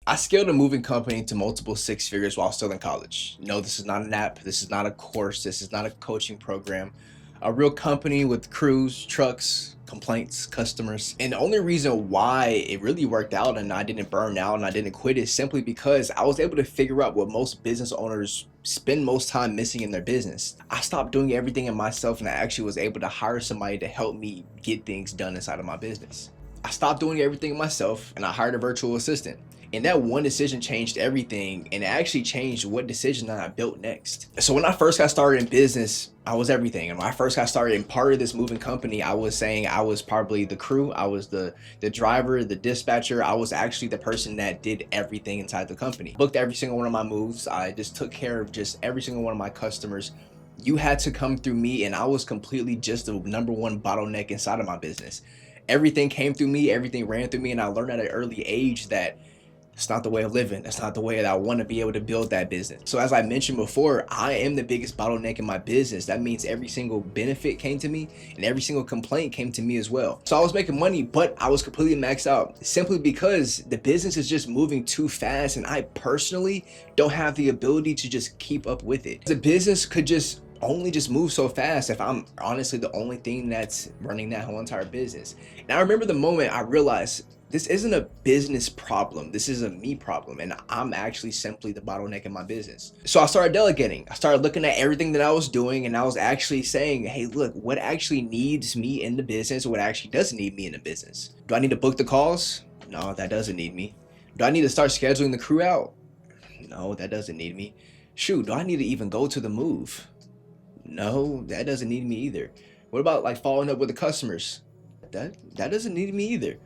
I scaled a moving company to multiple six figures while still in college. No, this is not an app. This is not a course. This is not a coaching program. A real company with crews, trucks, complaints, customers. And the only reason why it really worked out and I didn't burn out and I didn't quit is simply because I was able to figure out what most business owners spend most time missing in their business. I stopped doing everything in myself and I actually was able to hire somebody to help me get things done inside of my business. I stopped doing everything myself and I hired a virtual assistant. And that one decision changed everything, and it actually changed what decision that I built next. So when I first got started in business, I was everything. And when I first got started in part of this moving company, I was saying I was probably the crew, I was the driver, the dispatcher. I was actually the person that did everything inside the company. Booked every single one of my moves. I just took care of just every single one of my customers. You had to come through me, and I was completely just the number one bottleneck inside of my business. Everything came through me, everything ran through me, and I learned at an early age that it's not the way of living. That's not the way that I want to be able to build that business. So as I mentioned before, I am the biggest bottleneck in my business. That means every single benefit came to me and every single complaint came to me as well. So I was making money, but I was completely maxed out simply because the business is just moving too fast and I personally don't have the ability to just keep up with it. The business could just only just move so fast if I'm honestly the only thing that's running that whole entire business. Now I remember the moment I realized this isn't a business problem. This is a me problem. And I'm actually simply the bottleneck in my business. So I started delegating. I started looking at everything that I was doing and I was actually saying, hey, look, what actually needs me in the business? What actually doesn't need me in the business? Do I need to book the calls? No, that doesn't need me. Do I need to start scheduling the crew out? No, that doesn't need me. Shoot, do I need to even go to the move? No, that doesn't need me either. What about like following up with the customers? That doesn't need me either.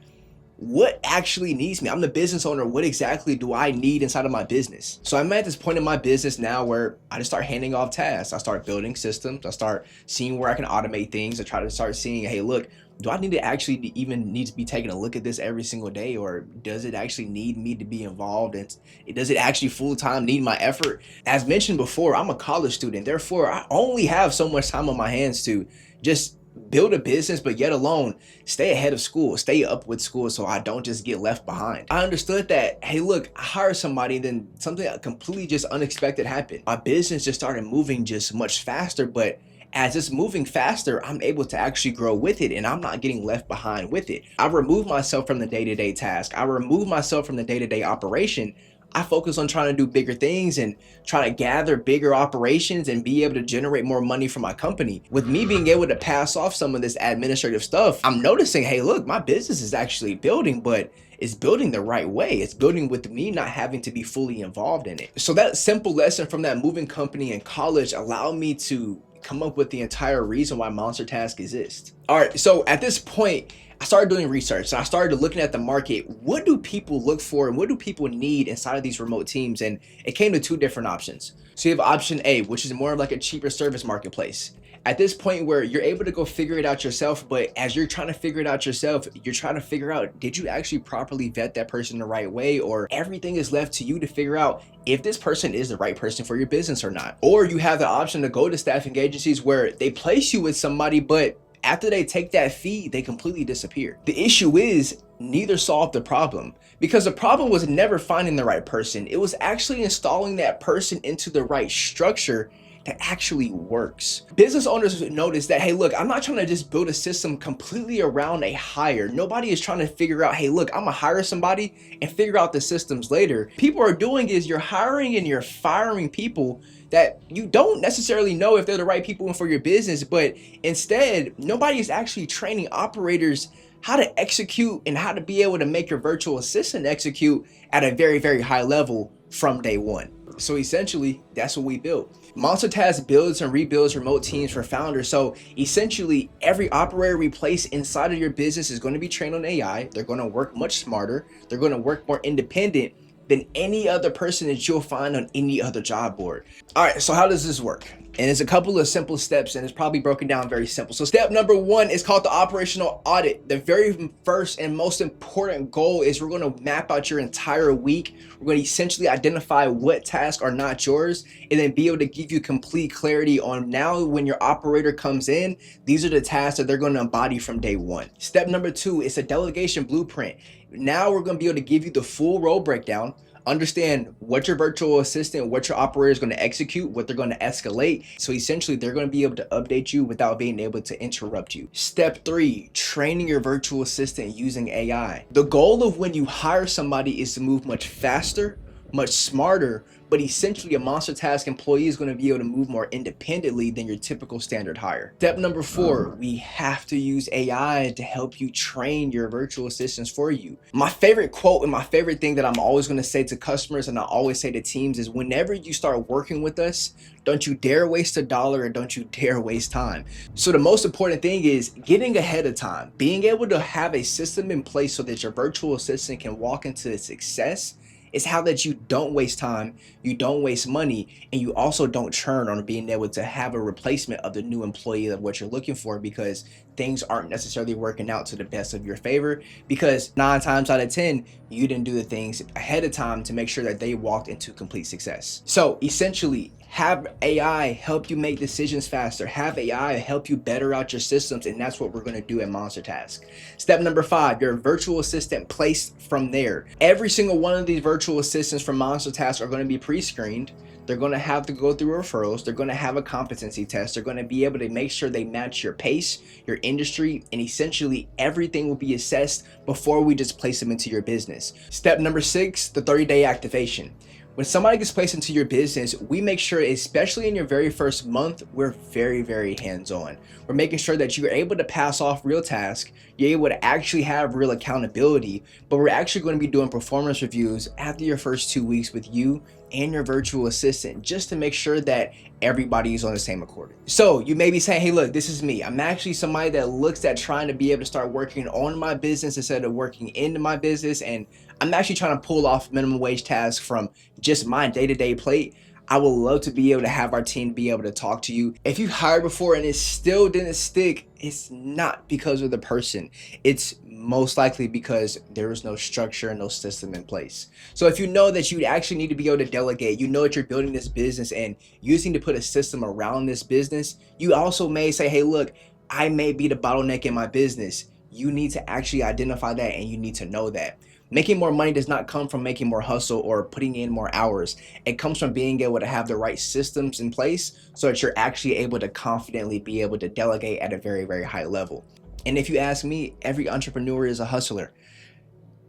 What actually needs me? I'm the business owner. What exactly do I need inside of my business? So I'm at this point in my business now where I just start handing off tasks. I start building systems. I start seeing where I can automate things. I try to start seeing, hey, look, do I need to actually even need to be taking a look at this every single day, or does it actually need me to be involved? And does it actually full-time need my effort? As mentioned before, I'm a college student. Therefore, I only have so much time on my hands to just build a business, but yet alone stay ahead of school, stay up with school so I don't just get left behind. I understood that, hey, look, I hired somebody, then something completely just unexpected happened. My business just started moving just much faster, but as it's moving faster, I'm able to actually grow with it and I'm not getting left behind with it. I remove myself from the day-to-day task. I remove myself from the day-to-day operation. I focus on trying to do bigger things and try to gather bigger operations and be able to generate more money for my company. With me being able to pass off some of this administrative stuff, I'm noticing, hey, look, my business is actually building, but it's building the right way. It's building with me not having to be fully involved in it. So that simple lesson from that moving company in college allowed me to come up with the entire reason why Monster Task exists. All right, so at this point, I started doing research and I started looking at the market. What do people look for and what do people need inside of these remote teams? And it came to two different options. So you have option A, which is more of like a cheaper service marketplace. At this point where you're able to go figure it out yourself, but as you're trying to figure it out yourself, you're trying to figure out, did you actually properly vet that person the right way? Or everything is left to you to figure out if this person is the right person for your business or not. Or you have the option to go to staffing agencies where they place you with somebody, but after they take that fee, they completely disappear. The issue is neither solved the problem, because the problem was never finding the right person. It was actually installing that person into the right structure that actually works. Business owners notice that, hey, look, I'm not trying to just build a system completely around a hire. Nobody is trying to figure out, hey, look, I'm gonna hire somebody and figure out the systems later. People are doing is you're hiring and you're firing people that you don't necessarily know if they're the right people for your business, but instead, nobody is actually training operators how to execute and how to be able to make your virtual assistant execute at a very, very high level from day one. So essentially, that's what we built. Monster Task builds and rebuilds remote teams for founders. So essentially, every operator we place inside of your business is going to be trained on AI. They're going to work much smarter. They're going to work more independent than any other person that you'll find on any other job board. All right, so how does this work? And it's a couple of simple steps and it's probably broken down very simple. So step number one is called the operational audit. The very first and most important goal is we're going to map out your entire week. We're going to essentially identify what tasks are not yours and then be able to give you complete clarity on now when your operator comes in, these are the tasks that they're going to embody from day one. Step number two is a delegation blueprint. Now we're going to be able to give you the full role breakdown Understand what your virtual assistant, what your operator is going to execute, what they're going to escalate. So essentially, they're going to be able to update you without being able to interrupt you. Step 3, training your virtual assistant using AI. The goal of when you hire somebody is to move much faster, much smarter, but essentially a Monster Task employee is going to be able to move more independently than your typical standard hire. Step number 4, we have to use AI to help you train your virtual assistants for you. My favorite quote and my favorite thing that I'm always going to say to customers, and I always say to teams, is whenever you start working with us, don't you dare waste a dollar and don't you dare waste time. So the most important thing is getting ahead of time, being able to have a system in place so that your virtual assistant can walk into success. Is how that you don't waste time, you don't waste money, and you also don't churn on being able to have a replacement of the new employee of what you're looking for, because things aren't necessarily working out to the best of your favor, because 9 times out of 10 you didn't do the things ahead of time to make sure that they walked into complete success. So essentially, have AI help you make decisions faster, have AI help you better out your systems, and that's what we're going to do at Monster Task. Step number 5, your virtual assistant placed from there. Every single one of these virtual assistants from Monster Task are going to be pre-screened. They're going to have to go through referrals. They're going to have a competency test. They're going to be able to make sure they match your pace, your industry, and essentially everything will be assessed before we just place them into your business. Step number 6, the 30-day activation. When somebody gets placed into your business, we make sure, especially in your very first month, we're very hands-on. We're making sure that you're able to pass off real tasks, you're able to actually have real accountability, but we're actually going to be doing performance reviews after your first 2 weeks with you and your virtual assistant, just to make sure that everybody is on the same accord. So you may be saying, hey, look, this is me. I'm actually somebody that looks at trying to be able to start working on my business instead of working into my business, and I'm actually trying to pull off minimum wage tasks from just my day-to-day plate. I would love to be able to have our team be able to talk to you. If you hired before and it still didn't stick, it's not because of the person. It's most likely because there is no structure and no system in place. So if you know that you actually need to be able to delegate, you know that you're building this business and using to put a system around this business, you also may say, hey, look, I may be the bottleneck in my business. You need to actually identify that, and you need to know that. Making more money does not come from making more hustle or putting in more hours. It comes from being able to have the right systems in place so that you're actually able to confidently be able to delegate at a very high level. And if you ask me, every entrepreneur is a hustler,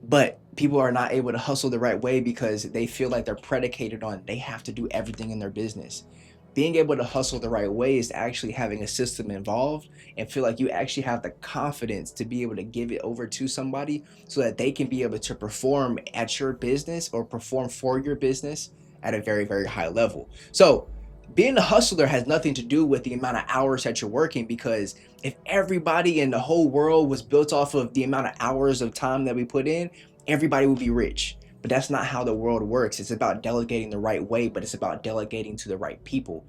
but people are not able to hustle the right way because they feel like they're predicated on they have to do everything in their business. Being able to hustle the right way is actually having a system involved and feel like you actually have the confidence to be able to give it over to somebody so that they can be able to perform at your business or perform for your business at a very high level. So being a hustler has nothing to do with the amount of hours that you're working, because if everybody in the whole world was built off of the amount of hours of time that we put in, everybody would be rich. But that's not how the world works. It's about delegating the right way, but it's about delegating to the right people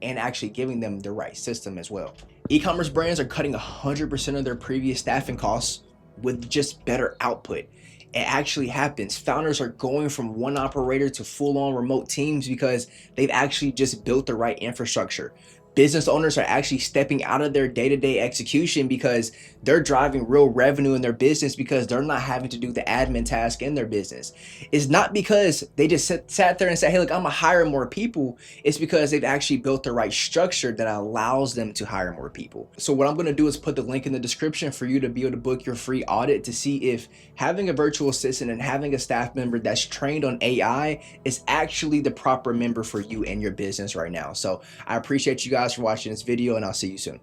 and actually giving them the right system as well. E-commerce brands are cutting 100% of their previous staffing costs with just better output. It actually happens. Founders are going from one operator to full-on remote teams because they've actually just built the right infrastructure. Business owners are actually stepping out of their day-to-day execution because they're driving real revenue in their business because they're not having to do the admin task in their business. It's not because they just sat there and said, hey, look, I'm gonna hire more people. It's because they've actually built the right structure that allows them to hire more people. So what I'm gonna do is put the link in the description for you to be able to book your free audit to see if having a virtual assistant and having a staff member that's trained on AI is actually the proper member for you and your business right now. So I appreciate you guys for watching this video, and I'll see you soon.